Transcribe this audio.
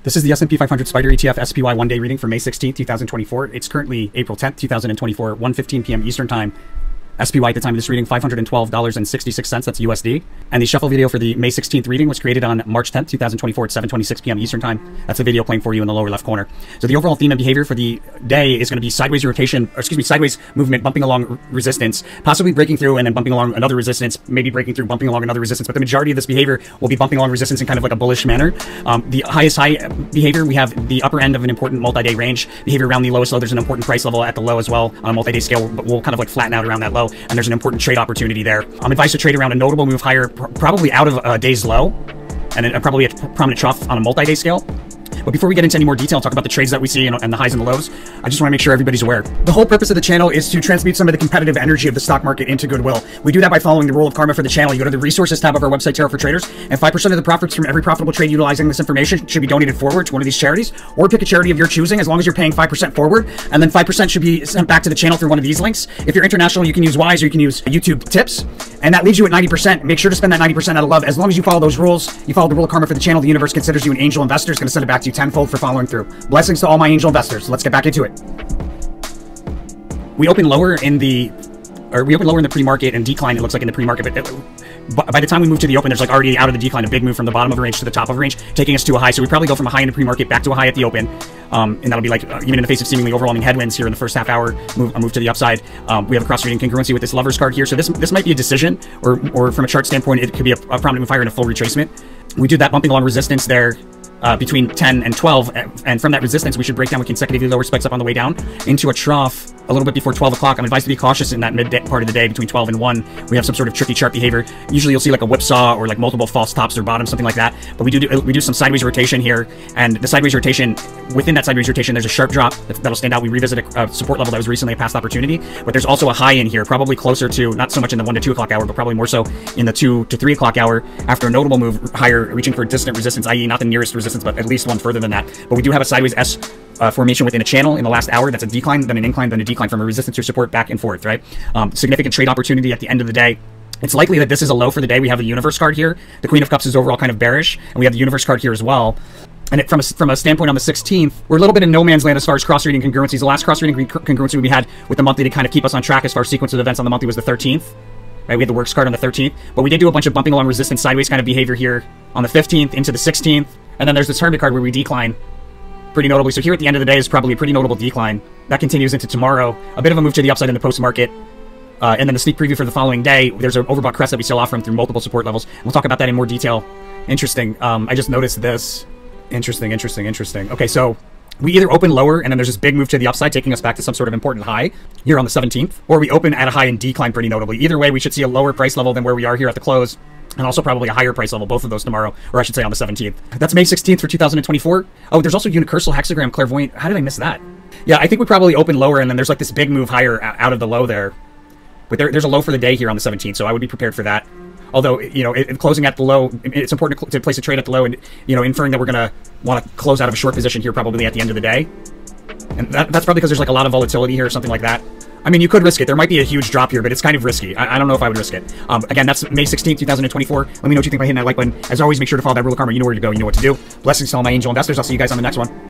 This is the S&P 500 Spider ETF SPY one-day reading for May 16th, 2024. It's currently April 10th, 2024, 1:15 p.m. Eastern Time. SPY at the time of this reading, $512.66, that's USD. And the shuffle video for the May 16th reading was created on March 10th, 2024 at 7:26 p.m. Eastern Time. That's the video playing for you in the lower left corner. So the overall theme and behavior for the day is going to be sideways rotation, or excuse me, sideways movement, bumping along resistance, possibly breaking through and then bumping along another resistance, maybe breaking through, bumping along another resistance. But the majority of this behavior will be bumping along resistance in kind of like a bullish manner. The highest high behavior, we have the upper end of an important multi-day range. Behavior around the lowest low, there's an important price level at the low as well on a multi-day scale, but we'll kind of like flatten out around that low. And there's an important trade opportunity there. I'm advised to trade around a notable move higher, probably out of a day's low, and then probably a prominent trough on a multi-day scale. But before we get into any more detail, talk about the trades that we see and the highs and the lows, I just want to make sure everybody's aware. The whole purpose of the channel is to transmute some of the competitive energy of the stock market into goodwill. We do that by following the rule of karma for the channel. You go to the resources tab of our website, Tarot for Traders, and 5% of the profits from every profitable trade utilizing this information should be donated forward to one of these charities, or pick a charity of your choosing as long as you're paying 5% forward, and then 5% should be sent back to the channel through one of these links. If you're international, you can use Wise or you can use YouTube tips, and that leaves you at 90%. Make sure to spend that 90% out of love. As long as you follow those rules, you follow the rule of karma for the channel, the universe considers you an angel investor. It's going to send it back to you tenfold for following through. Blessings to all my angel investors. Let's get back into it. We open lower in the pre-market and decline, it looks like, in the pre-market, but by the time we move to the open, there's like already out of the decline a big move from the bottom of a range to the top of a range, taking us to a high. So we probably go from a high in the pre-market back to a high at the open, and that'll be like even in the face of seemingly overwhelming headwinds here in the first half hour, a move to the upside. We have a cross-reading congruency with this lovers card here, so this might be a decision, or from a chart standpoint, it could be a prominent move higher in a full retracement. We do that bumping along resistance there between 10 and 12, and from that resistance we should break down with consecutively lower spikes up on the way down into a trough a little bit before 12 o'clock. I'm advised to be cautious in that mid part of the day between 12 and 1. We have some sort of tricky chart behavior. Usually you'll see like a whipsaw or like multiple false tops or bottoms, something like that. But we do some sideways rotation here, and the sideways rotation, within that sideways rotation, there's a sharp drop that'll stand out. We revisit a support level that was recently a past opportunity, but there's also a high in here, probably closer to, not so much in the 1 to 2 o'clock hour, but probably more so in the 2 to 3 o'clock hour after a notable move higher, reaching for distant resistance, i.e. not the nearest resistance, but at least one further than that. But we do have a sideways S formation within a channel in the last hour. That's a decline, then an incline, then a decline, from a resistance to support back and forth, right? Significant trade opportunity at the end of the day. It's likely that this is a low for the day. We have the universe card here. The Queen of Cups is overall kind of bearish, and we have the universe card here as well. And from a standpoint on the 16th, we're a little bit in no man's land as far as cross-reading congruencies. The last cross-reading congruency we had with the monthly to kind of keep us on track as far as sequence of events on the monthly was the 13th. Right, we had the works card on the 13th, but we did do a bunch of bumping along resistance sideways kind of behavior here on the 15th into the 16th, and then there's this Hermit card where we decline pretty notably. So here at the end of the day is probably a pretty notable decline. That continues into tomorrow. A bit of a move to the upside in the post-market. And then the sneak preview for the following day, there's an overbought crest that we sell off from through multiple support levels. We'll talk about that in more detail. Interesting. I just noticed this. Interesting. Okay, so we either open lower and then there's this big move to the upside taking us back to some sort of important high here on the 17th, or we open at a high and decline pretty notably. Either way, we should see a lower price level than where we are here at the close, and also probably a higher price level, both of those tomorrow, or I should say on the 17th. That's May 16th for 2024. Oh, there's also Unicursal Hexagram Clairvoyant. How did I miss that? Yeah, I think we probably open lower, and then there's like this big move higher out of the low there. But there's a low for the day here on the 17th, so I would be prepared for that. Although, you know, closing at the low, it's important to place a trade at the low, and, you know, inferring that we're going to want to close out of a short position here probably at the end of the day. And that's probably because there's like a lot of volatility here or something like that. I mean, you could risk it. There might be a huge drop here, but it's kind of risky. I don't know if I would risk it. Again, that's May 16th, 2024. Let me know what you think by hitting that like button. As always, make sure to follow that rule of karma. You know where to go. You know what to do. Blessings to all my angel investors. I'll see you guys on the next one.